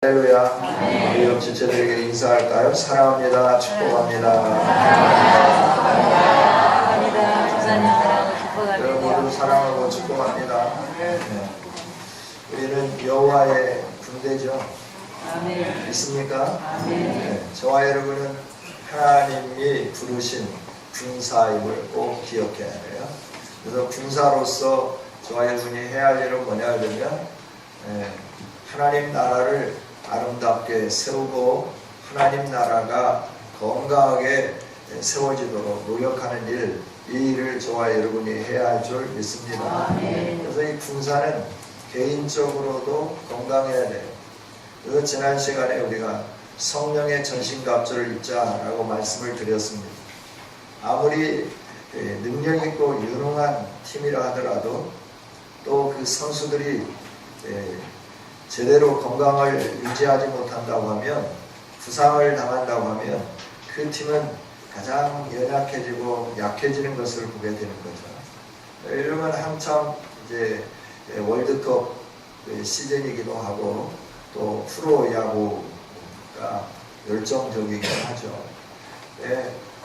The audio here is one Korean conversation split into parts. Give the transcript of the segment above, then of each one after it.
할렐루야. 우리 옆 지체들에게 인사할까요? 사랑합니다. 축복합니다. 여러분 모두 사랑하고 축복합니다. 우리는 여호와의 군대죠. 있습니까? 저와 여러분은 하나님이 부르신 군사임을 꼭 기억해야 해요. 그래서 군사로서 저와 여러분이 해야 할 일은 뭐냐 하면 하나님 나라를 아름답게 세우고 하나님 나라가 건강하게 세워지도록 노력하는 일, 이 일을 저와 여러분이 해야 할 줄 믿습니다. 그래서 이 군사는 개인적으로도 건강해야 돼요. 그래서 지난 시간에 우리가 성령의 전신갑주를 입자라고 말씀을 드렸습니다. 아무리 능력 있고 유능한 팀이라 하더라도 또 그 선수들이 제대로 건강을 유지하지 못한다고 하면, 부상을 당한다고 하면 그 팀은 가장 연약해지고 약해지는 것을 보게 되는 거죠. 이러면 한참 이제 월드컵 시즌이기도 하고 또 프로야구가 열정적이긴 하죠.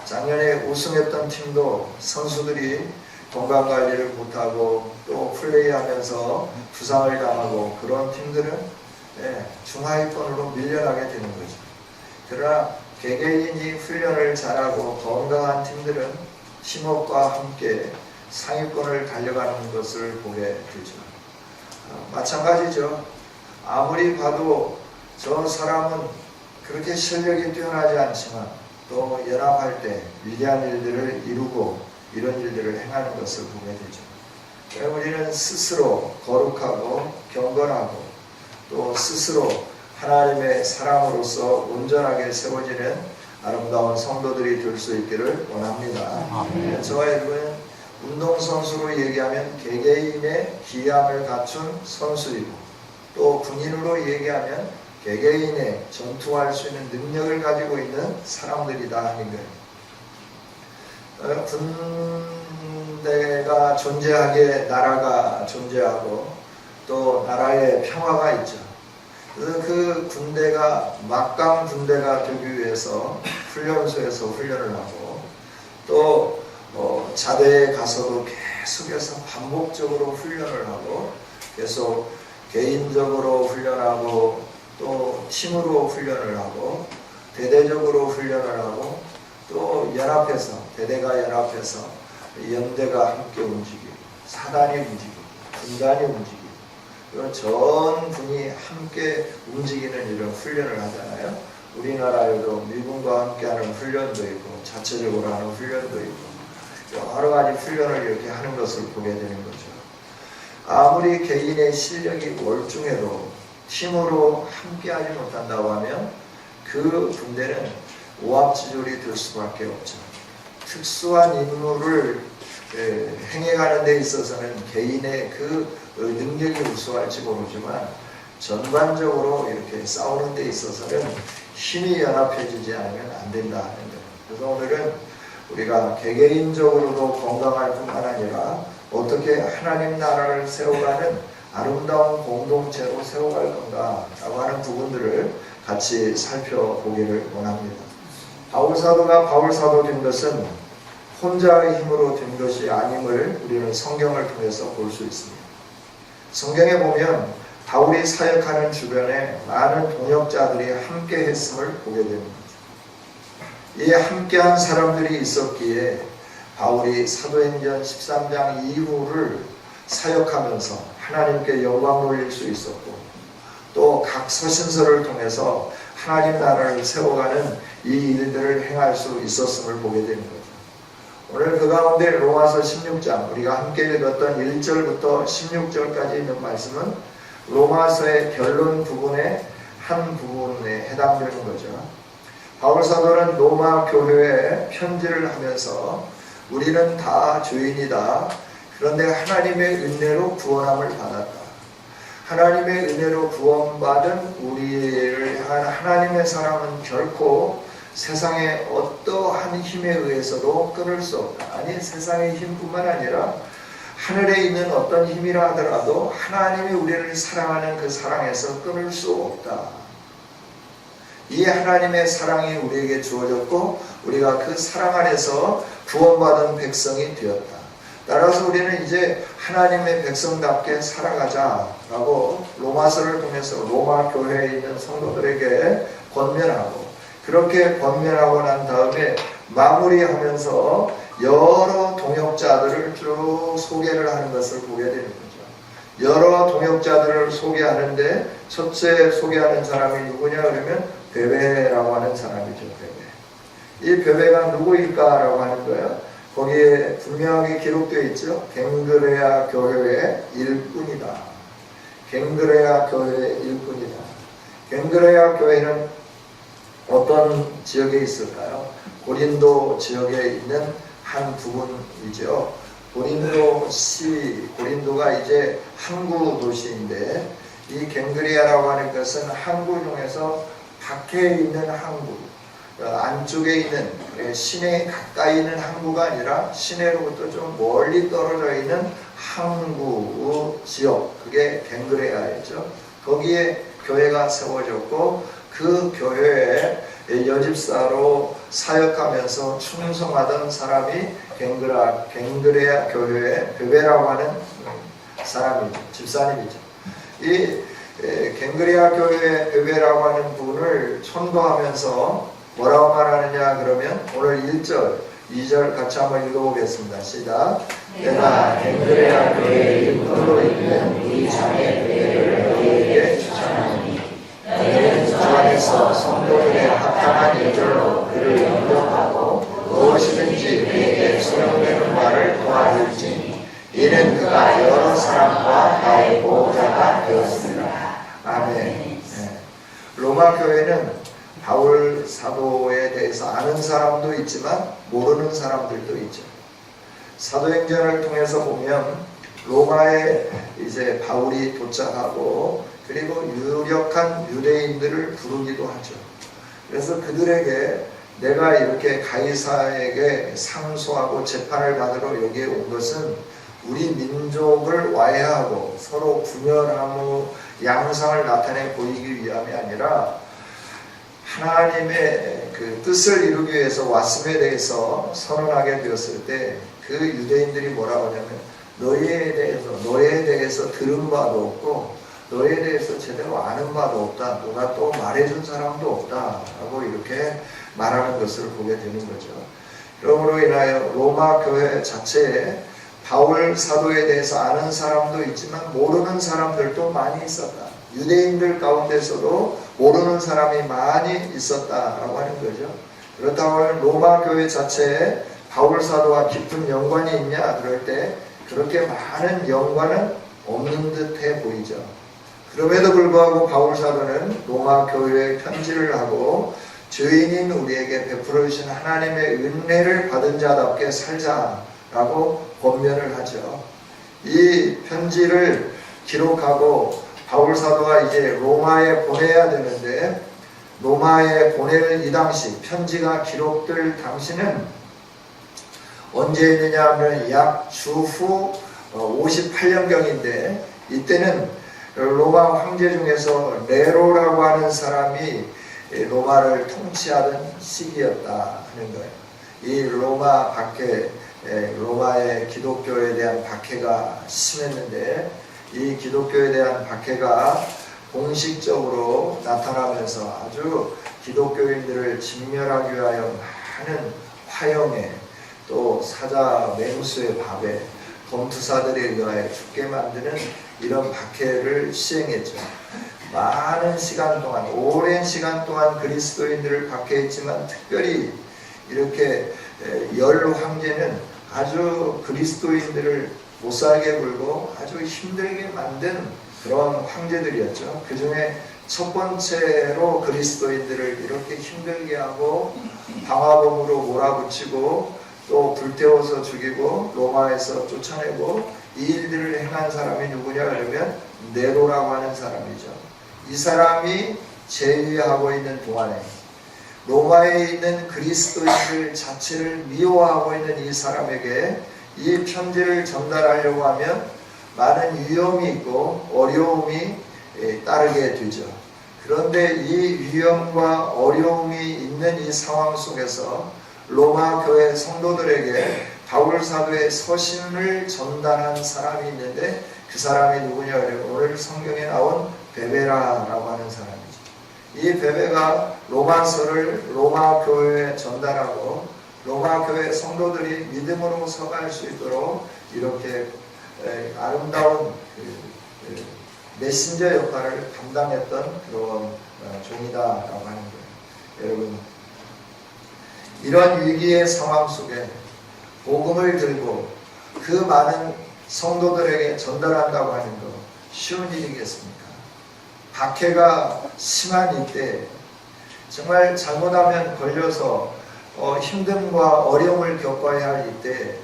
작년에 우승했던 팀도 선수들이 건강관리를 못하고 또 플레이하면서 부상을 당하고 그런 팀들은 중하위권으로 밀려나게 되는 거죠. 그러나 개개인이 훈련을 잘하고 건강한 팀들은 팀워크와 함께 상위권을 달려가는 것을 보게 되죠. 마찬가지죠. 아무리 봐도 저 사람은 그렇게 실력이 뛰어나지 않지만 또 연합할 때 위대한 일들을 이루고 이런 일들을 행하는 것을 보게 되죠. 우리는 스스로 거룩하고 경건하고 또 스스로 하나님의 사랑으로서 온전하게 세워지는 아름다운 성도들이 될 수 있기를 원합니다. 저와 여러분은 운동선수로 얘기하면 개개인의 기함을 갖춘 선수이고 또 군인으로 얘기하면 개개인의 전투할 수 있는 능력을 가지고 있는 사람들이다 하는 거예요. 군대가 존재하기에 나라가 존재하고 또 나라의 평화가 있죠. 그래서 그 군대가 막강 군대가 되기 위해서 훈련소에서 훈련을 하고 또 자대에 가서도 계속해서 반복적으로 훈련을 하고 계속 개인적으로 훈련하고 또 팀으로 훈련을 하고 대대적으로 훈련을 하고 또 연합해서 대대가 연합해서 연대가 함께 움직이고 사단이 움직이고 군단이 움직이고 이런 전 군이 함께 움직이는 이런 훈련을 하잖아요. 우리나라에도 미군과 함께하는 훈련도 있고 자체적으로 하는 훈련도 있고 여러 가지 훈련을 이렇게 하는 것을 보게 되는 거죠. 아무리 개인의 실력이 월중해도 팀으로 함께하지 못한다고 하면 그 군대는 오합지졸이 될 수밖에 없죠. 특수한 임무를 행해가는 데 있어서는 개인의 그 능력이 우수할지 모르지만 전반적으로 이렇게 싸우는 데 있어서는 힘이 연합해지지 않으면 안 된다 하는 거예요. 그래서 오늘은 우리가 개개인적으로도 건강할 뿐만 아니라 어떻게 하나님 나라를 세워가는 아름다운 공동체로 세워갈 건가라고 하는 부분들을 같이 살펴보기를 원합니다. 바울사도가 바울사도 된 것은 혼자의 힘으로 된 것이 아님을 우리는 성경을 통해서 볼 수 있습니다. 성경에 보면 바울이 사역하는 주변에 많은 동역자들이 함께 했음을 보게 됩니다. 이 함께한 사람들이 있었기에 바울이 사도행전 13장 이후를 사역하면서 하나님께 영광 돌릴 수 있었고 또 각 서신서를 통해서 하나님 나라를 세워가는 이 일들을 행할 수 있었음을 보게 되는 거죠. 오늘 그 가운데 로마서 16장 우리가 함께 읽었던 1절부터 16절까지 있는 말씀은 로마서의 결론 부분의 한 부분에 해당되는 거죠. 바울사도는 로마 교회에 편지를 하면서 우리는 다 죄인이다. 그런데 하나님의 은혜로 구원함을 받았다. 하나님의 은혜로 구원받은 우리를 향한 하나님의 사랑은 결코 세상의 어떠한 힘에 의해서도 끊을 수 없다. 아니 세상의 힘뿐만 아니라 하늘에 있는 어떤 힘이라 하더라도 하나님이 우리를 사랑하는 그 사랑에서 끊을 수 없다. 이 하나님의 사랑이 우리에게 주어졌고 우리가 그 사랑 안에서 구원받은 백성이 되었다. 따라서 우리는 이제 하나님의 백성답게 살아가자라고 로마서를 통해서 로마 교회에 있는 성도들에게 권면하고, 그렇게 권면하고 난 다음에 마무리하면서 여러 동역자들을 쭉 소개를 하는 것을 보게 되는 거죠. 여러 동역자들을 소개하는데 첫째 소개하는 사람이 누구냐 그러면 베베라고 하는 사람이죠. 베베. 이 베베가 누구일까라고 하는 거예요. 거기에 분명하게 기록되어 있죠. 갱그레아 교회의 일꾼이다. 갱그레아 교회의 일꾼이다. 갱그레아 교회는 어떤 지역에 있을까요? 고린도 지역에 있는 한 부분이죠. 고린도가 이제 항구 도시인데, 이 갱그레아라고 하는 것은 항구 중에서 밖에 있는 항구, 안쪽에 있는 시내에 가까이 있는 항구가 아니라 시내로부터 좀 멀리 떨어져 있는 항구 지역, 그게 갱그레아였죠. 거기에 교회가 세워졌고 그 교회에 여집사로 사역하면서 충성하던 사람이 갱그레아 교회의 베베라고 하는 사람이죠. 집사님이죠. 이 갱그레아 교회의 베베라고 하는 분을 천거하면서 뭐라고 말하느냐 그러면 오늘 1절, 2절 같이 한번 읽어보겠습니다. 시작. 내가 갱그레아 교회의 일꾼으로 있는 우리 자매 베베를 너희에게 추천하니 너희는 주 안에서 성도들의 합당한 예절로 그를 영접하고 무엇이든지 그에게 소용되는 말을 도와줄지니 이는 그가 여러 사람과 나의 보호자가 되었습니다. 아멘. 네. 로마 교회는 바울 사도에 대해서 아는 사람도 있지만 모르는 사람들도 있죠. 사도행전을 통해서 보면 로마에 이제 바울이 도착하고 그리고 유력한 유대인들을 부르기도 하죠. 그래서 그들에게 내가 이렇게 가이사에게 상소하고 재판을 받으러 여기에 온 것은 우리 민족을 와해하고 서로 분열하고 양상을 나타내 보이기 위함이 아니라 하나님의 그 뜻을 이루기 위해서 왔음에 대해서 선언하게 되었을 때 그 유대인들이 뭐라고 하냐면 너희에 대해서 들은 바도 없고 너희에 대해서 제대로 아는 바도 없다. 누가 또 말해준 사람도 없다. 라고 이렇게 말하는 것을 보게 되는 거죠. 그러므로 인하여 로마 교회 자체에 바울 사도에 대해서 아는 사람도 있지만 모르는 사람들도 많이 있었다. 유대인들 가운데서도 모르는 사람이 많이 있었다라고 하는 거죠. 그렇다고 하면 로마 교회 자체에 바울 사도와 깊은 연관이 있냐 그럴 때 그렇게 많은 연관은 없는 듯해 보이죠. 그럼에도 불구하고 바울 사도는 로마 교회에 편지를 하고 죄인인 우리에게 베풀어 주신 하나님의 은혜를 받은 자답게 살자라고 권면을 하죠. 이 편지를 기록하고 바울 사도가 이제 로마에 보내야 되는데 로마에 보낼 이 당시 편지가 기록될 당시는 언제였느냐 하면 약 주후 58년경인데 이때는 로마 황제 중에서 네로라고 하는 사람이 로마를 통치하던 시기였다 하는 거예요. 이 로마 박해, 로마의 기독교에 대한 박해가 심했는데 이 기독교에 대한 박해가 공식적으로 나타나면서 아주 기독교인들을 진멸하기 위하여 많은 화형에 또 사자 맹수의 밥에 검투사들에 의하여 죽게 만드는 이런 박해를 시행했죠. 많은 시간 동안, 오랜 시간 동안 그리스도인들을 박해했지만 특별히 이렇게 열 황제는 아주 그리스도인들을 못살게 굴고 아주 힘들게 만든 그런 황제들이었죠. 그 중에 첫 번째로 그리스도인들을 이렇게 힘들게 하고 방화범으로 몰아붙이고 또 불태워서 죽이고 로마에서 쫓아내고 이 일들을 행한 사람이 누구냐 그러면 네로라고 하는 사람이죠. 이 사람이 제위하고 있는 동안에 로마에 있는 그리스도인들 자체를 미워하고 있는 이 사람에게 이 편지를 전달하려고 하면 많은 위험이 있고 어려움이 따르게 되죠. 그런데 이 위험과 어려움이 있는 이 상황 속에서 로마 교회 성도들에게 바울 사도의 서신을 전달한 사람이 있는데 그 사람이 누구냐 그래요? 오늘 성경에 나온 베베라라고 하는 사람이죠. 이 베베가 로마서를 로마 교회에 전달하고 로마 교회 성도들이 믿음으로 서갈 수 있도록 이렇게 아름다운 메신저 역할을 감당했던 그런 종이다라고 하는 거예요. 여러분, 이런 위기의 상황 속에 복음을 들고 그 많은 성도들에게 전달한다고 하는 거 쉬운 일이겠습니까? 박해가 심한 이때 정말 잘못하면 걸려서 힘듦과 어려움을 겪어야 할 이때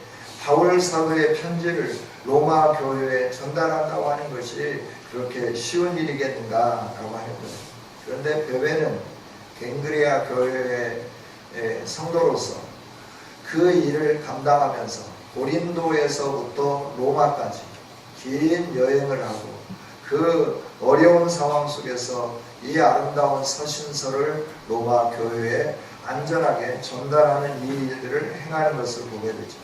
바울 사도의 편지를 로마 교회에 전달한다고 하는 것이 그렇게 쉬운 일이겠는가라고 하는 거예요. 그런데 베베는 갱그리아 교회의 성도로서 그 일을 감당하면서 고린도에서부터 로마까지 긴 여행을 하고 그 어려운 상황 속에서 이 아름다운 서신서를 로마 교회에 안전하게 전달하는 이 일들을 행하는 것을 보게 되죠.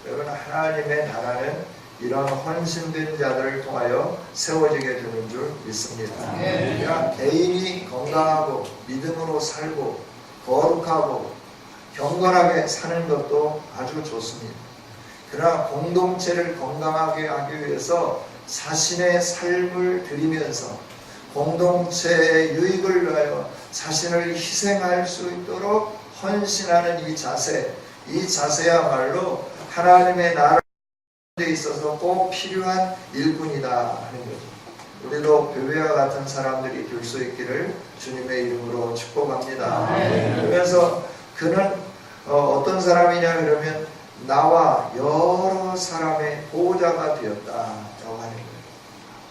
여러분, 하나님의 나라는 이런 헌신된 자들을 통하여 세워지게 되는 줄 믿습니다. 그냥 개인이 건강하고 믿음으로 살고 거룩하고 경건하게 사는 것도 아주 좋습니다. 그러나 공동체를 건강하게 하기 위해서 자신의 삶을 드리면서 공동체의 유익을 위하여 자신을 희생할 수 있도록 헌신하는 이 자세야말로 하나님의 나라에 있어서 꼭 필요한 일꾼이다 하는 거죠. 우리도 베베와 같은 사람들이 될 수 있기를 주님의 이름으로 축복합니다. 그래서 그는 어떤 사람이냐 그러면 나와 여러 사람의 보호자가 되었다라고 하는 거예요.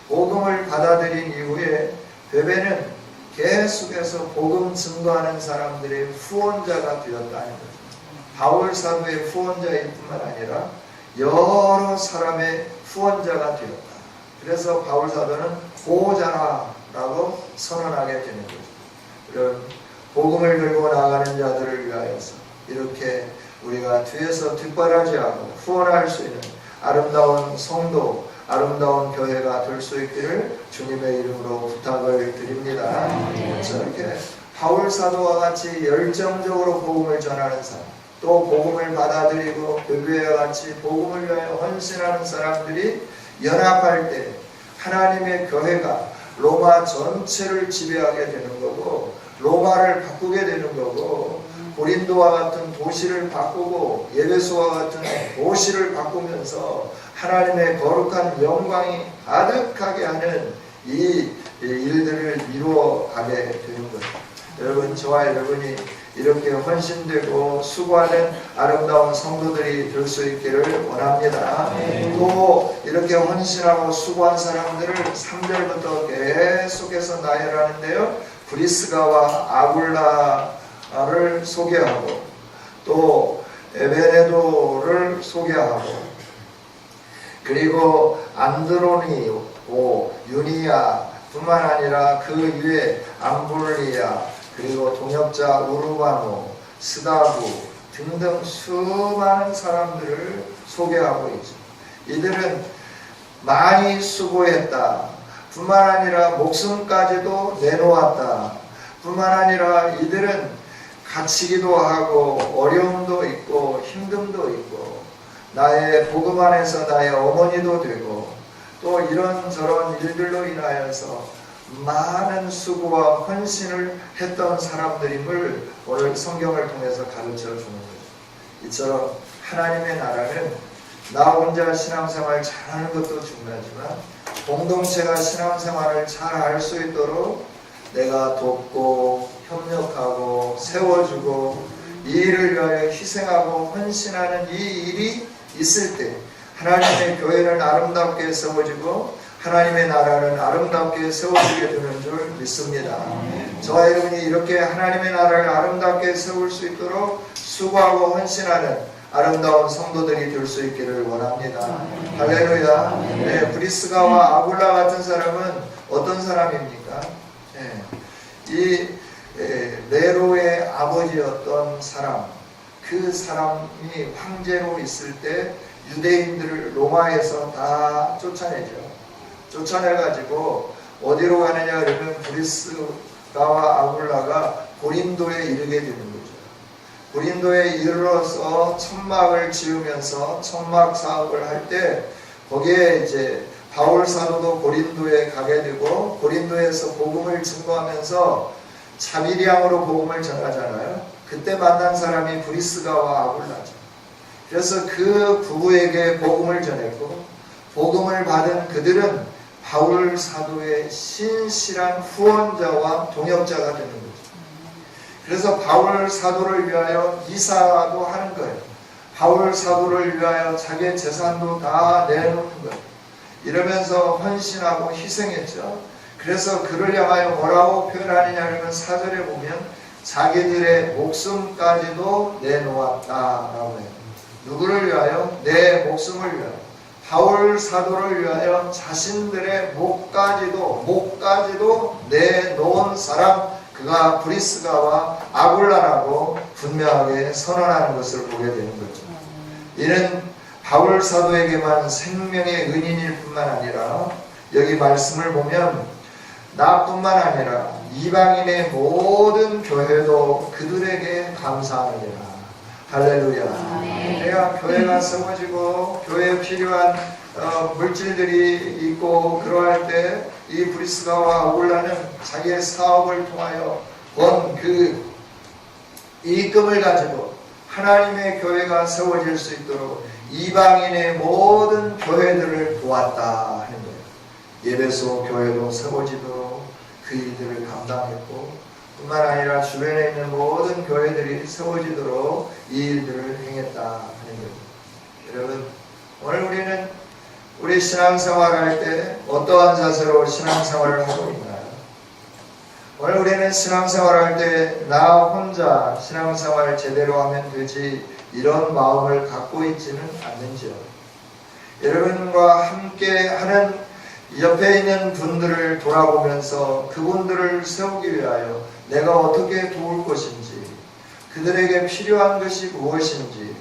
복음을 받아들인 이후에 베베는 계속해서 복음 증거하는 사람들의 후원자가 되었다는 거죠. 바울 사도의 후원자일 뿐만 아니라 여러 사람의 후원자가 되었다. 그래서 바울 사도는 보호자라고 선언하게 되는 거죠. 이런 복음을 들고 나가는 자들을 위하여서 이렇게 우리가 뒤에서 뒷바라지하고 후원할 수 있는 아름다운 성도, 아름다운 교회가 될 수 있기를 주님의 이름으로 부탁을 드립니다. 그래서 이렇게 바울 사도와 같이 열정적으로 복음을 전하는 사람, 또 복음을 받아들이고 베베와 같이 복음을 위하여 헌신하는 사람들이 연합할 때 하나님의 교회가 로마 전체를 지배하게 되는 거고 로마를 바꾸게 되는 거고 고린도와 같은 도시를 바꾸고 에베소와 같은 도시를 바꾸면서 하나님의 거룩한 영광이 가득하게 하는 이 일들을 이루어가게 되는 거예요. 여러분, 저와 여러분이 이렇게 헌신되고 수고하는 아름다운 성도들이 될 수 있기를 원합니다. 또 이렇게 헌신하고 수고한 사람들을 3절부터 계속해서 나열하는데요. 브리스가와 아굴라를 소개하고 또 에베네도를 소개하고 그리고 안드로니오, 유니아 뿐만 아니라 그 위에 암블리아 그리고 동역자 우르바노, 스다부 등등 수많은 사람들을 소개하고 있죠. 이들은 많이 수고했다 뿐만 아니라 목숨까지도 내놓았다 뿐만 아니라 이들은 갇히기도 하고 어려움도 있고 힘듦도 있고 나의 복음 안에서 나의 어머니도 되고 또 이런저런 일들로 인하여서 많은 수고와 헌신을 했던 사람들임을 오늘 성경을 통해서 가르쳐 주는 거죠. 이처럼 하나님의 나라는 나 혼자 신앙생활 잘하는 것도 중요하지만 공동체가 신앙생활을 잘 할 수 있도록 내가 돕고 협력하고 세워주고 이 일을 위하여 희생하고 헌신하는 이 일이 있을 때 하나님의 교회는 아름답게 세워지고 하나님의 나라는 아름답게 세워지게 되는 줄 믿습니다. 저와 여러분이 이렇게 하나님의 나라를 아름답게 세울 수 있도록 수고하고 헌신하는 아름다운 성도들이 될 수 있기를 원합니다. 할렐루야. 네, 브리스가와 아굴라 같은 사람은 어떤 사람입니까? 네, 이 네로의 아버지였던 사람, 그 사람이 황제로 있을 때 유대인들을 로마에서 다 쫓아내죠. 쫓아내가지고 어디로 가느냐 그러면 브리스가와 아굴라가 고린도에 이르게 되는 거죠. 고린도에 이르러서 천막을 지으면서 천막 사업을 할 때 거기에 이제 바울 사도도 고린도에 가게 되고 고린도에서 복음을 증거하면서 자비량으로 복음을 전하잖아요. 그때 만난 사람이 브리스가와 아굴라죠. 그래서 그 부부에게 복음을 전했고 복음을 받은 그들은 바울 사도의 신실한 후원자와 동역자가 되는 거죠. 그래서 바울 사도를 위하여 이사도 하는 거예요. 바울 사도를 위하여 자기의 재산도 다 내놓는 거예요. 이러면서 헌신하고 희생했죠. 그래서 그를 향하여 뭐라고 표현하느냐 하면 4절에 보면 자기들의 목숨까지도 내놓았다라고 해요. 누구를 위하여? 내 목숨을 위하여. 바울 사도를 위하여 자신들의 목까지도 내놓은 사람, 그가 브리스가와 아굴라라고 분명하게 선언하는 것을 보게 되는 거죠. 이는 바울 사도에게만 생명의 은인일 뿐만 아니라 여기 말씀을 보면 나뿐만 아니라 이방인의 모든 교회도 그들에게 감사하느니라. 할렐루야. 그래야 교회가 세워지고 교회에 필요한 물질들이 있고 그러할 때 이 브리스가와 아굴라는 자기의 사업을 통하여 번 그 이익금을 가지고 하나님의 교회가 세워질 수 있도록 이방인의 모든 교회들을 도왔다 하는 거예요. 예배소 교회도 세워지도록 그 일들을 감당했고 뿐만 아니라 주변에 있는 모든 교회들이 세워지도록 이 일들을 행했다 하는 거예요. 여러분, 오늘 우리는 우리 신앙생활을 할 때 어떠한 자세로 신앙생활을 하고 있나요? 오늘 우리는 신앙생활을 할 때 나 혼자 신앙생활을 제대로 하면 되지 이런 마음을 갖고 있지는 않는지요. 여러분과 함께 하는 옆에 있는 분들을 돌아보면서 그분들을 세우기 위하여 내가 어떻게 도울 것인지, 그들에게 필요한 것이 무엇인지,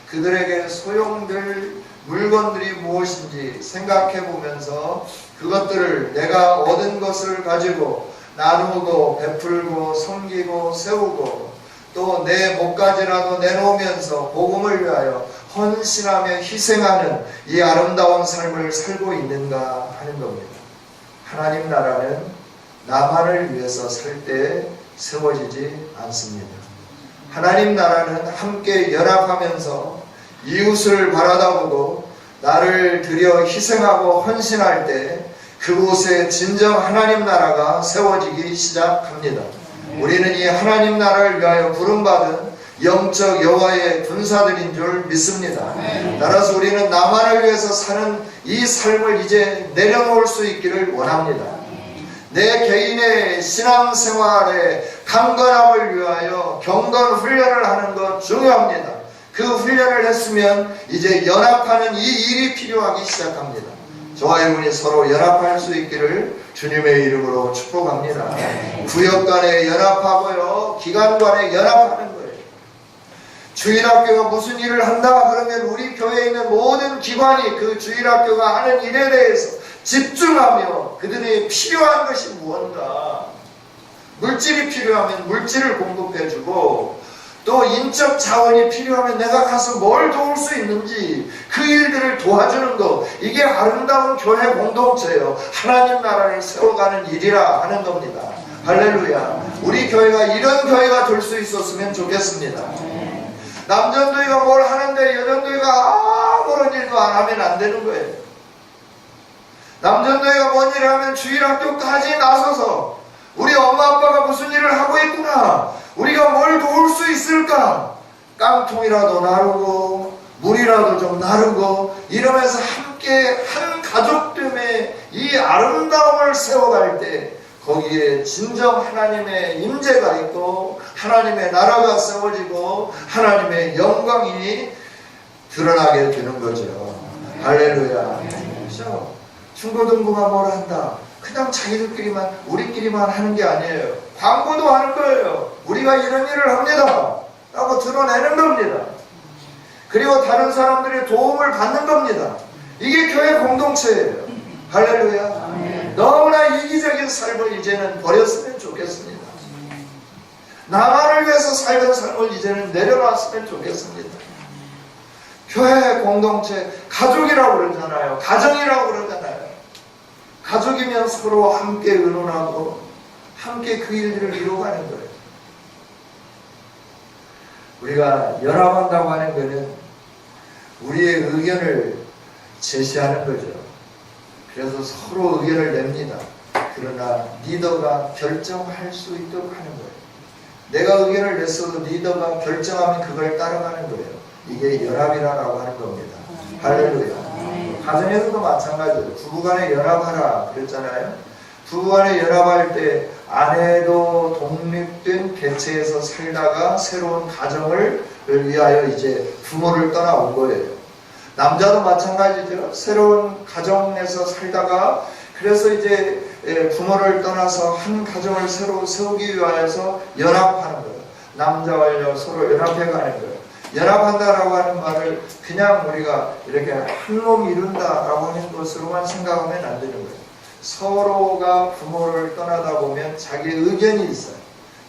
그들에게 소용될 물건들이 무엇인지 생각해 보면서 그것들을 내가 얻은 것을 가지고 나누고 베풀고 섬기고 세우고 또 내 목까지라도 내놓으면서 복음을 위하여 헌신하며 희생하는 이 아름다운 삶을 살고 있는가 하는 겁니다. 하나님 나라는 나만을 위해서 살 때 세워지지 않습니다. 하나님 나라는 함께 연합하면서 이웃을 바라다보고 나를 들여 희생하고 헌신할 때 그곳에 진정 하나님 나라가 세워지기 시작합니다. 우리는 이 하나님 나라를 위하여 부름받은 영적 여호와의 군사들인 줄 믿습니다. 따라서 우리는 나만을 위해서 사는 이 삶을 이제 내려놓을 수 있기를 원합니다. 내 개인의 신앙생활의 강건함을 위하여 경건 훈련을 하는 것 중요합니다. 그 훈련을 했으면 이제 연합하는 이 일이 필요하기 시작합니다. 저와 여러분이 서로 연합할 수 있기를 주님의 이름으로 축복합니다. 구역 간에 연합하고요, 기관 간에 연합하는 거예요. 주일학교가 무슨 일을 한다 그러면 우리 교회에 있는 모든 기관이 그 주일학교가 하는 일에 대해서 집중하며 그들이 필요한 것이 무언가, 물질이 필요하면 물질을 공급해주고 또 인적 자원이 필요하면 내가 가서 뭘 도울 수 있는지 그 일들을 도와주는 것, 이게 아름다운 교회 공동체예요. 하나님 나라를 세워가는 일이라 하는 겁니다. 할렐루야. 우리 교회가 이런 교회가 될 수 있었으면 좋겠습니다. 남전도회가 뭘 하는데 여전도회가 아무런 일도 안 하면 안 되는 거예요. 남전도회가 뭔 일을 하면 주일학교까지 나서서 우리 엄마 아빠가 무슨 일을 하고 있구나, 우리가 뭘 도울 수 있을까, 깡통이라도 나르고 물이라도 좀 나르고 이러면서 함께 한 가족됨의 이 아름다움을 세워갈 때 거기에 진정 하나님의 임재가 있고 하나님의 나라가 세워지고 하나님의 영광이 드러나게 되는 거죠. 할렐루야. 그렇죠? 중고등부가 뭘 한다, 그냥 자기들끼리만 우리끼리만 하는 게 아니에요. 광고도 하는 거예요. 우리가 이런 일을 합니다 라고 드러내는 겁니다. 그리고 다른 사람들의 도움을 받는 겁니다. 이게 교회 공동체예요. 할렐루야. 너무나 이기적인 삶을 이제는 버렸으면 좋겠습니다. 나만을 위해서 살던 삶을 이제는 내려놨으면 좋겠습니다. 교회 공동체, 가족이라고 그러잖아요. 가정이라고 그러잖아요. 가족이면 서로 함께 의논하고 함께 그 일들을 이루어가는 거예요. 우리가 연합한다고 하는 것은 우리의 의견을 제시하는 거죠. 그래서 서로 의견을 냅니다. 그러나 리더가 결정할 수 있도록 하는 거예요. 내가 의견을 냈어도 리더가 결정하면 그걸 따라가는 거예요. 이게 연합이라고 하는 겁니다. 할렐루야. 가정에서도 마찬가지예요. 부부간에 연합하라 그랬잖아요. 부부간에 연합할 때 아내도 독립된 개체에서 살다가 새로운 가정을 위하여 이제 부모를 떠나온 거예요. 남자도 마찬가지죠. 새로운 가정에서 살다가 그래서 이제 부모를 떠나서 한 가정을 새로 세우기 위하여서 연합하는 거예요. 남자와 여자 서로 연합해 가는 거예요. 연합한다라고 하는 말을 그냥 우리가 이렇게 한 몸 이룬다라고 하는 것으로만 생각하면 안 되는 거예요. 서로가 부모를 떠나다 보면 자기의 의견이 있어요.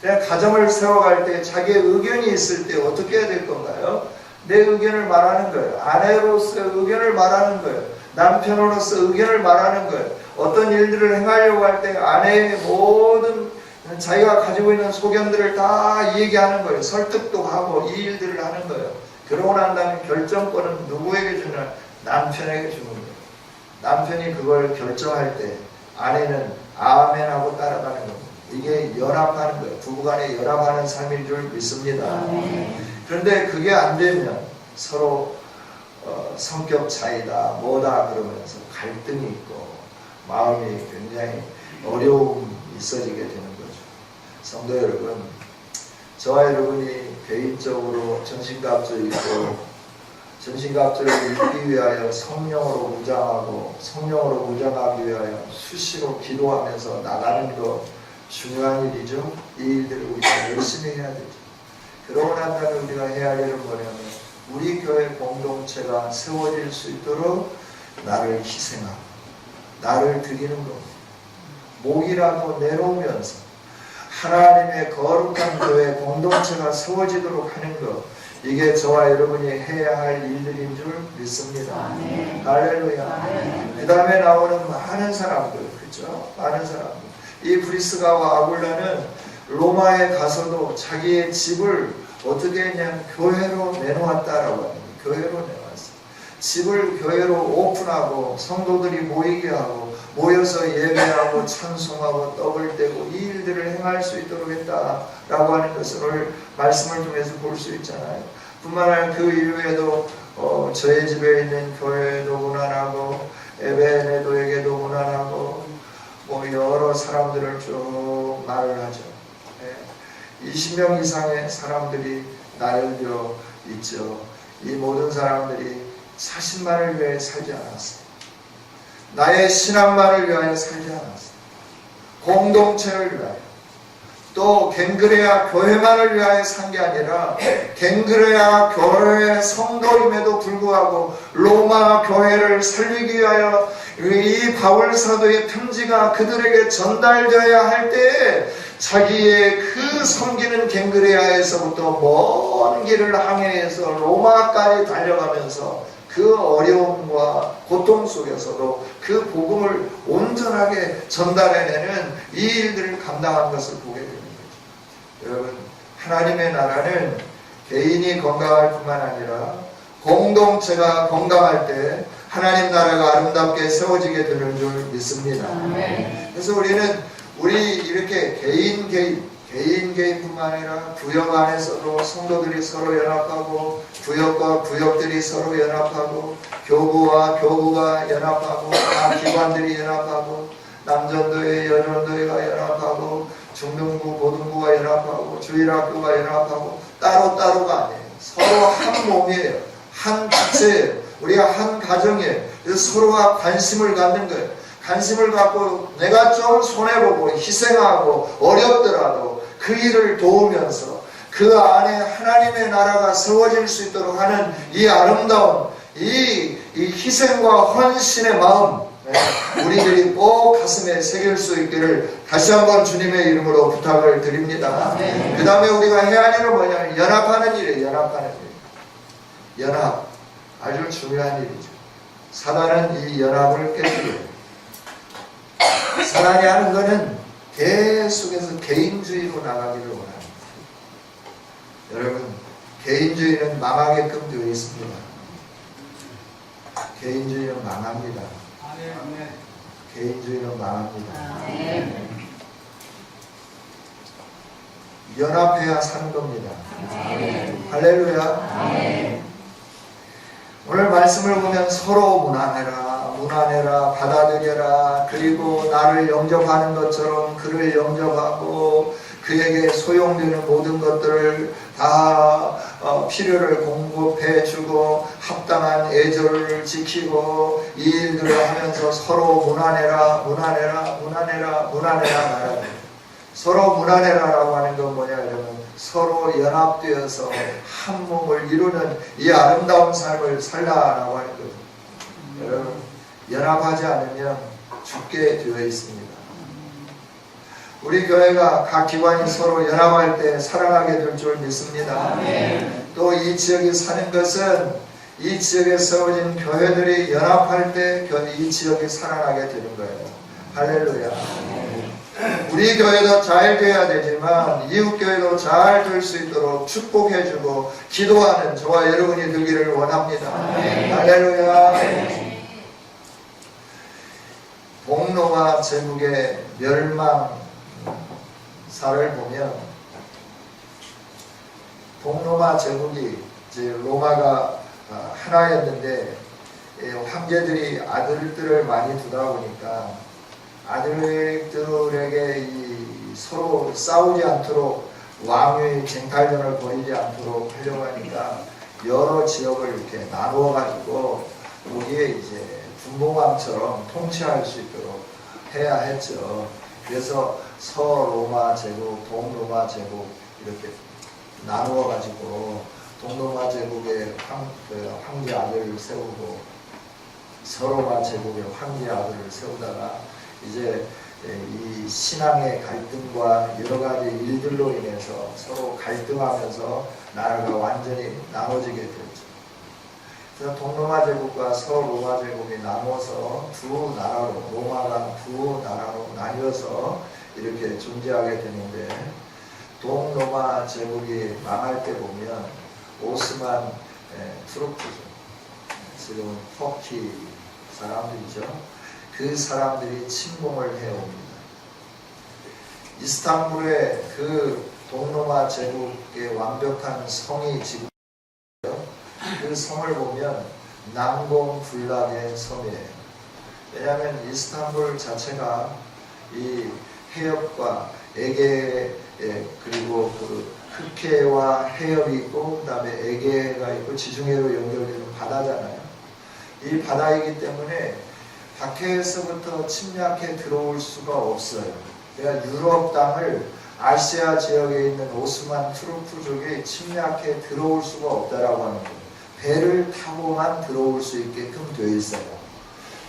그냥 가정을 세워갈 때 자기의 의견이 있을 때 어떻게 해야 될 건가요? 내 의견을 말하는 거예요. 아내로서 의견을 말하는 거예요. 남편으로서 의견을 말하는 거예요. 어떤 일들을 행하려고 할 때 아내의 모든 자기가 가지고 있는 소견들을 다 얘기하는 거예요. 설득도 하고 이 일들을 하는 거예요. 그러고 난 다음에 결정권은 누구에게 주냐? 남편에게 주는 거예요. 남편이 그걸 결정할 때 아내는 아멘하고 따라가는 겁니다. 이게 연합하는 거예요. 부부간에 연합하는 삶인 줄 믿습니다. 그런데 그게 안 되면 서로 성격 차이다 뭐다 그러면서 갈등이 있고 마음이 굉장히 어려움이 있어지게 되는 거죠. 성도 여러분, 저와 여러분이 개인적으로 전신갑주를 입고 전신갑주를 입기 위하여 성령으로 무장하고 성령으로 무장하기 위하여 수시로 기도하면서 나가는 것 중요한 일이죠. 이 일들을 우리가 열심히 해야 되죠. 그러고 난 다음에 우리가 해야 할 일은 뭐냐면 우리 교회 공동체가 세워질 수 있도록 나를 희생하고 나를 드리는 겁니다. 목이라도 내놓으면서 하나님의 거룩한 교회 공동체가 세워지도록 하는 것, 이게 저와 여러분이 해야 할 일들인 줄 믿습니다. 할렐루야. 그 다음에 나오는 많은 사람들, 그렇죠? 많은 사람들. 이 브리스가와 아굴라는 로마에 가서도 자기의 집을 어떻게 했냐면 교회로 내놓았다라고 합니다. 교회로 내놓았어요. 집을 교회로 오픈하고 성도들이 모이게 하고 모여서 예배하고 찬송하고 떡을 떼고 이 일들을 행할 수 있도록 했다라고 하는 것을 오늘 말씀을 통해서 볼 수 있잖아요. 뿐만 아니라 그 이후에도 저희 집에 있는 교회도 문안하고 에베네도에게도 문안하고 뭐 여러 사람들을 쭉 말을 하죠. 20명 이상의 사람들이 나열되어 있죠. 이 모든 사람들이 자신만을 위해 살지 않았어요. 나의 신앙만을 위하여 살지 않았어요. 공동체를 위하여, 또 갱그레아 교회만을 위하여 산 게 아니라 갱그레아 교회 성도임에도 불구하고 로마 교회를 살리기 위하여 이 바울 사도의 편지가 그들에게 전달되어야 할 때에 자기의 그 섬기는 갱그레아에서부터 먼 길을 항해해서 로마까지 달려가면서 그 어려움과 고통 속에서도 그 복음을 온전하게 전달해내는 이 일들을 감당한 것을 보게 됩니다. 여러분, 하나님의 나라는 개인이 건강할 뿐만 아니라 공동체가 건강할 때 하나님 나라가 아름답게 세워지게 되는 줄 믿습니다. 그래서 우리 이렇게 개인뿐만 아니라 구역 안에서도 성도들이 서로 연합하고 구역과 구역들이 서로 연합하고 교구와 교구가 연합하고 각 기관들이 연합하고 남전도회 여전도회가 연합하고 중등부 고등부가 연합하고 주일학교가 연합하고 따로따로가 아니에요. 서로 한 몸이에요. 한 주체예요. 우리가 한 가정이에요. 그래서 서로가 관심을 갖는 거예요. 관심을 갖고 내가 좀 손해보고 희생하고 어렵더라도 그 일을 도우면서 그 안에 하나님의 나라가 세워질 수 있도록 하는 이 아름다운 이 희생과 헌신의 마음, 우리들이 꼭 가슴에 새길 수 있기를 다시 한번 주님의 이름으로 부탁을 드립니다. 그 다음에 우리가 해야 할 일은 뭐냐면 연합하는 일이에요. 연합하는 일. 연합. 아주 중요한 일이죠. 사단은 이 연합을 깨뜨려요. 사단이 하는 것은 계속해서 개인주의로 나가기를 원합니다. 여러분, 개인주의는 망하게끔 되어 있습니다. 개인주의는 망합니다. 개인주의는 망합니다. 연합해야 사는 겁니다. 할렐루야. 오늘 말씀을 보면 서로 무난해라, 받아들여라, 그리고 나를 영접하는 것처럼 그를 영접하고 그에게 소용되는 모든 것들을 다 필요를 공급해주고 합당한 애절을 지키고 이 일들을 하면서 서로 무난해라 말하는 서로 무난해라라고 하는 건 뭐냐 그러면 서로 연합되어서 한 몸을 이루는 이 아름다운 삶을 살라라고 하는 거죠. 여러분, 연합하지 않으면 죽게 되어 있습니다. 우리 교회가 각 기관이 서로 연합할 때 사랑하게 될 줄 믿습니다. 또 이 지역에 사는 것은 이 지역에 세워진 교회들이 연합할 때 이 지역이 살아나게 되는 거예요. 할렐루야. 우리 교회도 잘 돼야 되지만 이웃 교회도 잘 될 수 있도록 축복해주고 기도하는 저와 여러분이 되기를 원합니다. 할렐루야. 동로와 제국의 멸망사를 보면 동로마 제국이 이제 로마가 하나였는데 황제들이 아들들을 많이 두다 보니까 아들들에게 서로 싸우지 않도록 왕위 쟁탈전을 벌이지 않도록 하려고 하니까 여러 지역을 이렇게 나누어 가지고 거기에 이제 분봉왕처럼 통치할 수 있도록 해야 했죠. 그래서 서로마 제국, 동로마 제국 이렇게 나누어 가지고 동로마 제국의 황제 아들을 세우고 서로마 제국의 황제 아들을 세우다가 이제 이 신앙의 갈등과 여러 가지 일들로 인해서 서로 갈등하면서 나라가 완전히 나눠지게 되었죠. 그래서 동로마 제국과 서로마 제국이 나눠서 두 나라로, 로마가 두 나라로 나뉘어서 이렇게 존재하게 되는데 동로마 제국이 망할 때 보면 오스만 투르크죠. 지금은 터키 사람들이죠. 그 사람들이 침공을 해옵니다. 이스탄불의 그 동로마 제국의 완벽한 성이 지금 그 성을 보면 난공불락의 성이에요. 왜냐하면 이스탄불 자체가 이 해협과 에게 그리고 그 흑해와 해협이 있고 그 다음에 에게가 있고 지중해로 연결되는 바다잖아요. 이 바다이기 때문에 밖에서부터 침략해 들어올 수가 없어요. 그러니까 유럽 땅을 아시아 지역에 있는 오스만 투르크족이 침략해 들어올 수가 없다라고 하는 거예요. 배를 타고만 들어올 수 있게끔 되어 있어요.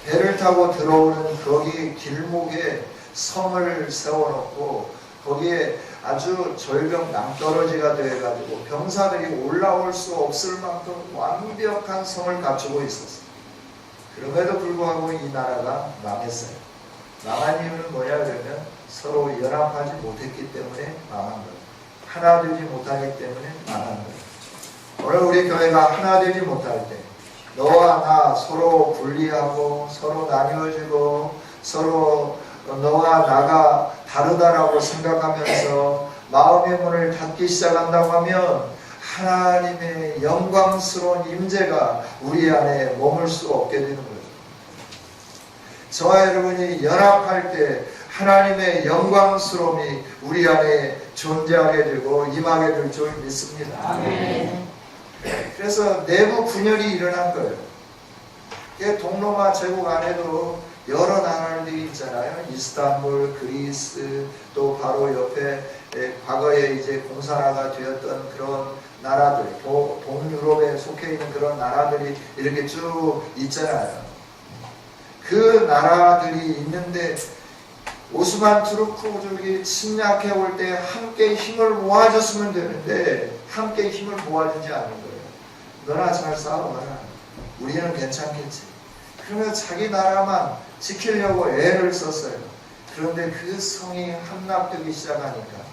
배를 타고 들어오는 거기 길목에 성을 세워놓고 거기에 아주 절벽 낭떠러지가 되어가지고 병사들이 올라올 수 없을 만큼 완벽한 성을 갖추고 있었어요. 그럼에도 불구하고 이 나라가 망했어요. 망한 이유는 뭐냐 그러면 서로 연합하지 못했기 때문에 망한 거예요. 하나 되지 못하기 때문에 망한 거예요. 오늘 우리 교회가 하나 되지 못할 때 너와 나 서로 분리하고 서로 나뉘어지고 서로 너와 나가 다르다라고 생각하면서 마음의 문을 닫기 시작한다고 하면 하나님의 영광스러운 임재가 우리 안에 머물 수 없게 되는 거죠. 저와 여러분이 연합할 때 하나님의 영광스러움이 우리 안에 존재하게 되고 임하게 될 줄 믿습니다. 아멘. 그래서 내부 분열이 일어난 거예요. 동로마 제국 안에도 여러 나라들이 있잖아요. 이스탄불, 그리스, 또 바로 옆에 과거에 이제 공산화가 되었던 그런 나라들, 동유럽에 속해 있는 그런 나라들이 이렇게 쭉 있잖아요. 그 나라들이 있는데 오스만 투르크족이 침략해 올 때 함께 힘을 모아줬으면 되는데 함께 힘을 모아주지 않은 거예요. 너나 잘 싸워라. 우리는 괜찮겠지. 그러면 자기 나라만 지키려고 애를 썼어요. 그런데 그 성이 함락되기 시작하니까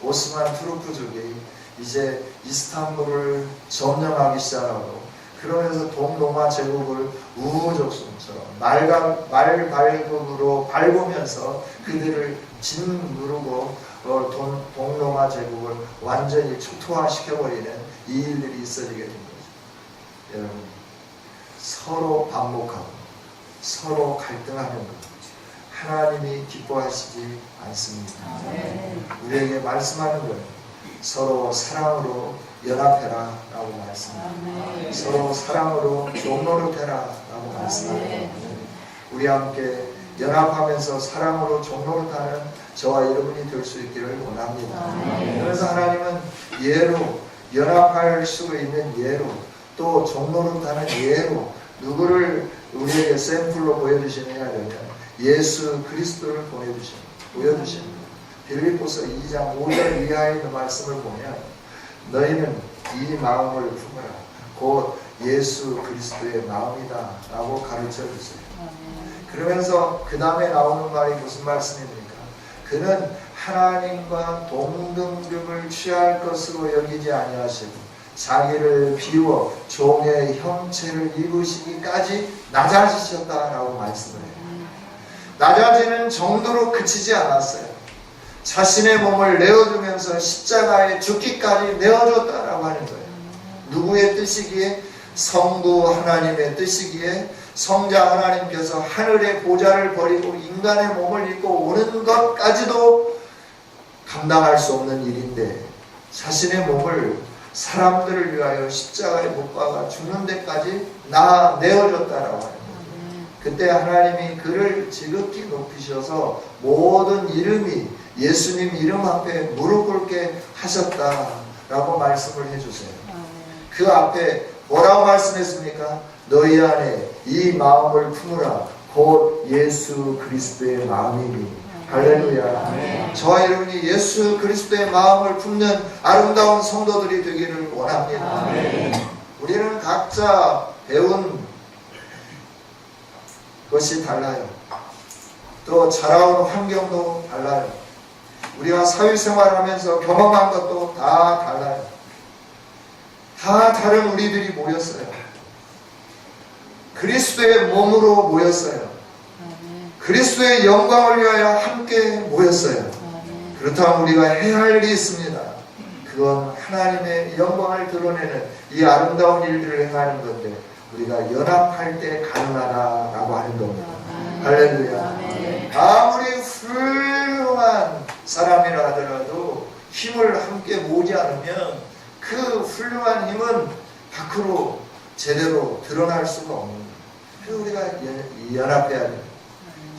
오스만 투르크족이 이제 이스탄불을 점령하기 시작하고, 그러면서 동로마 제국을 우후적순처럼 말발굽으로 밟으면서 그들을 짓누르고 동로마 제국을 완전히 초토화시켜버리는 이 일들이 있어지게 된 거죠. 여러분, 서로 반목하고 서로 갈등하는 것, 하나님이 기뻐하시지 않습니다. 우리에게 말씀하는 거예요. 서로 사랑으로 연합해라 라고 말씀합니다. 서로 사랑으로 종노릇해라 라고 말씀합니다. 우리 함께 연합하면서 사랑으로 종노릇하는 저와 여러분이 될 수 있기를 원합니다. 그래서 하나님은 예로, 연합할 수 있는 예로, 또 종노릇하는 예로 누구를 우리에게 샘플로 보여주시느냐 하면 예수 그리스도를 보여주십니다. 빌립보서 2장 5절 이하에 있는 말씀을 보면 너희는 이 마음을 품으라. 곧 예수 그리스도의 마음이다 라고 가르쳐 주세요. 그러면서 그 다음에 나오는 말이 무슨 말씀입니까? 그는 하나님과 동등급을 취할 것으로 여기지 아니하시고 자기를 비워 종의 형체를 입으시기까지 낮아지셨다라고 말씀을 해요. 낮아지는 정도로 그치지 않았어요. 자신의 몸을 내어주면서 십자가에 죽기까지 내어줬다라고 하는 거예요. 누구의 뜻이기에? 성부 하나님의 뜻이기에 성자 하나님께서 하늘의 보좌를 버리고 인간의 몸을 입고 오는 것까지도 감당할 수 없는 일인데 자신의 몸을 사람들을 위하여 십자가에 못 박아 죽는 데까지 내어줬다라고 하는 거예요. 그때 하나님이 그를 지극히 높이셔서 모든 이름이 예수님 이름 앞에 무릎 꿇게 하셨다라고 말씀을 해주세요. 그 앞에 뭐라고 말씀했습니까? 너희 안에 이 마음을 품으라. 곧 예수 그리스도의 마음이니. 할렐루야. 저와 여러분이 예수 그리스도의 마음을 품는 아름다운 성도들이 되기를 원합니다. 우리는 각자 배운 것이 달라요. 또 자라온 환경도 달라요. 우리가 사회생활하면서 경험한 것도 다 달라요. 다 다른 우리들이 모였어요. 그리스도의 몸으로 모였어요. 그리스도의 영광을 위하여 함께 모였어요. 그렇다면 우리가 해야 할 일이 있습니다. 그건 하나님의 영광을 드러내는 이 아름다운 일들을 행하는 건데 우리가 연합할 때 가능하다라고 하는 겁니다. 할렐루야. 아무리 훌륭한 사람이라 하더라도 힘을 함께 모으지 않으면 그 훌륭한 힘은 밖으로 제대로 드러날 수가 없는 거예요. 그래서 우리가 연합해야 돼요.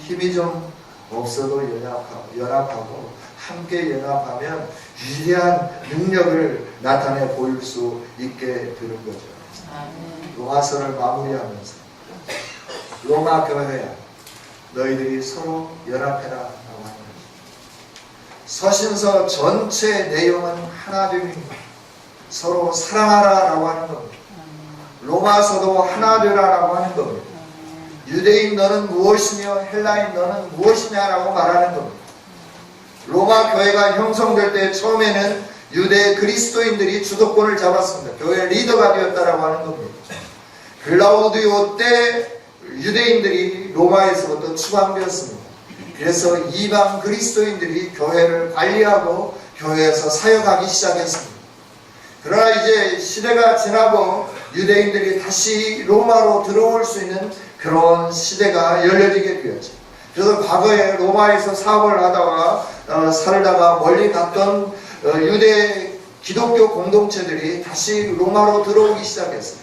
힘이 좀 없어도 연합하고 함께 연합하면 위대한 능력을 나타내 보일 수 있게 되는 거죠. 로마서를 마무리하면서 로마 교회야 너희들이 서로 연합해라 라고 하는 거죠. 서신서 전체 내용은 하나됨입니다. 서로 사랑하라 라고 하는 겁니다. 로마서도 하나 되라 라고 하는 겁니다. 유대인 너는 무엇이며 헬라인 너는 무엇이냐라고 말하는 겁니다. 로마 교회가 형성될 때 처음에는 유대 그리스도인들이 주도권을 잡았습니다. 교회 리더가 되었다라고 하는 겁니다. 글라우디오 때 유대인들이 로마에서부터 추방되었습니다. 그래서 이방 그리스도인들이 교회를 관리하고 교회에서 사역하기 시작했습니다. 그러나 이제 시대가 지나고 유대인들이 다시 로마로 들어올 수 있는 그런 시대가 열려지게 되었죠. 그래서 과거에 로마에서 사업을 하다가 살다가 멀리 갔던 유대 기독교 공동체들이 다시 로마로 들어오기 시작했어요.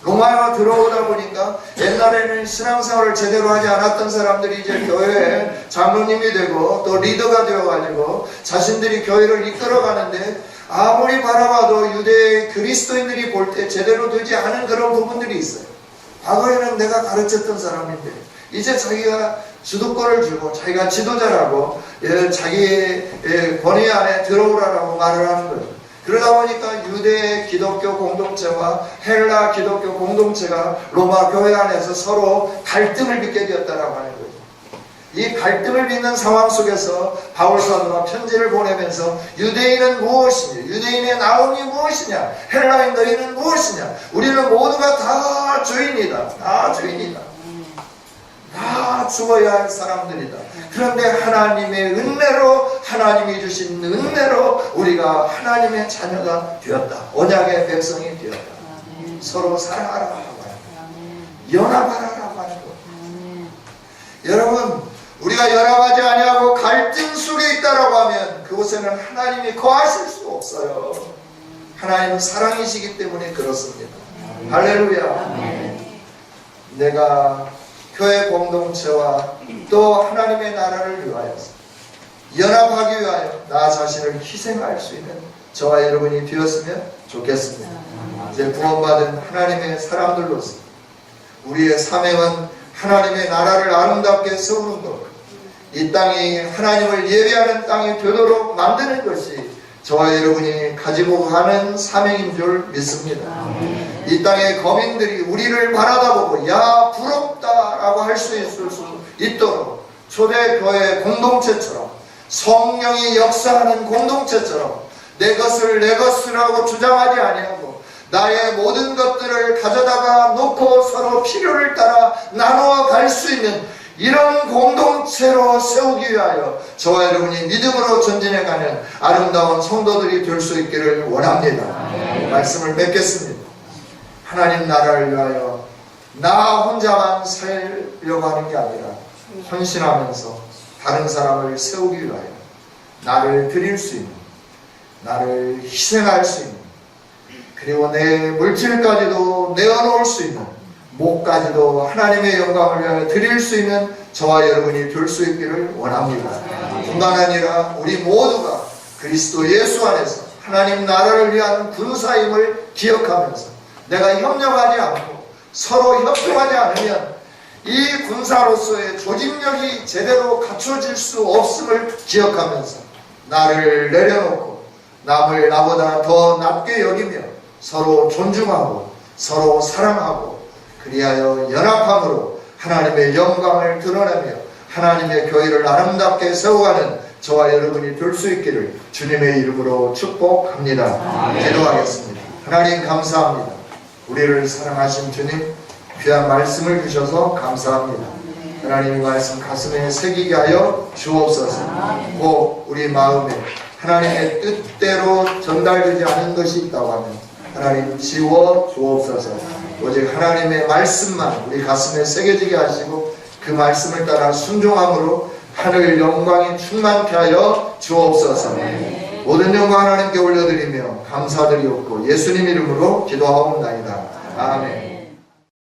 로마가 들어오다 보니까 옛날에는 신앙생활을 제대로 하지 않았던 사람들이 이제 교회에 장로님이 되고 또 리더가 되어가지고 자신들이 교회를 이끌어가는데, 아무리 바라봐도 유대 그리스도인들이 볼 때 제대로 되지 않은 그런 부분들이 있어요. 과거에는 내가 가르쳤던 사람인데 이제 자기가 주도권을 주고 자기가 지도자라고 자기의 권위 안에 들어오라고 말을 하는 거예요. 그러다 보니까 유대 기독교 공동체와 헬라 기독교 공동체가 로마 교회 안에서 서로 갈등을 빚게 되었다라고 하는 거죠. 이 갈등을 빚는 상황 속에서 바울 사도가 편지를 보내면서 유대인은 무엇이냐, 유대인의 나옴이 무엇이냐, 헬라인 너희는 무엇이냐, 우리는 모두가 다 죄인이다, 다 죄인이다, 다 죽어야 할 사람들이다. 그런데 하나님의 은혜로, 하나님이 주신 은혜로 우리가 하나님의 자녀가 되었다, 언약의 백성이 되었다. 서로 사랑하라고 하는 거야, 연합하라고 하는 거야. 여러분, 우리가 연합하지 아니하고 갈등 속에 있다라고 하면 그곳에는 하나님이 거하실 수 없어요. 하나님은 사랑이시기 때문에 그렇습니다. 할렐루야. 내가 교회 공동체와 또 하나님의 나라를 위하여 연합하기 위하여 나 자신을 희생할 수 있는 저와 여러분이 되었으면 좋겠습니다. 이제 구원받은 하나님의 사람들로서 우리의 사명은 하나님의 나라를 아름답게 세우는 것, 이 땅이 하나님을 예배하는 땅이 되도록 만드는 것이 저와 여러분이 가지고 가는 사명인 줄 믿습니다. 이 땅의 거민들이 우리를 바라다보고 야 부럽다라고 할 수 있을 수 있도록 초대교회 공동체처럼, 성령이 역사하는 공동체처럼 내 것을 내 것이라고 주장하지 아니하고 나의 모든 것들을 가져다가 놓고 서로 필요를 따라 나누어 갈 수 있는 이런 공동체로 세우기 위하여 저와 여러분이 믿음으로 전진해가는 아름다운 성도들이 될 수 있기를 원합니다. 말씀을 맺겠습니다. 하나님 나라를 위하여 나 혼자만 살려고 하는 게 아니라 헌신하면서 다른 사람을 세우기 위하여 나를 드릴 수 있는, 나를 희생할 수 있는, 그리고 내 물질까지도 내어놓을 수 있는, 목까지도 하나님의 영광을 위하여 드릴 수 있는 저와 여러분이 될 수 있기를 원합니다. 뿐만 아니라 우리 모두가 그리스도 예수 안에서 하나님 나라를 위한 군사임을 기억하면서 내가 협력하지 않고 서로 협조하지 않으면 이 군사로서의 조직력이 제대로 갖춰질 수 없음을 기억하면서 나를 내려놓고 남을 나보다 더 낮게 여기며 서로 존중하고 서로 사랑하고 그리하여 연합함으로 하나님의 영광을 드러내며 하나님의 교회를 아름답게 세워가는 저와 여러분이 될 수 있기를 주님의 이름으로 축복합니다. 기도하겠습니다. 하나님 감사합니다. 우리를 사랑하신 주님, 귀한 말씀을 주셔서 감사합니다. 하나님의 말씀 가슴에 새기게 하여 주옵소서. 꼭 우리 마음에 하나님의 뜻대로 전달되지 않은 것이 있다고 하면 하나님 지워 주옵소서. 오직 하나님의 말씀만 우리 가슴에 새겨지게 하시고 그 말씀을 따라 순종함으로 하늘 영광이 충만케 하여 주옵소서. 모든 영광 하나님께 올려드리며 감사드리옵고 예수님 이름으로 기도하옵나이다. 아멘.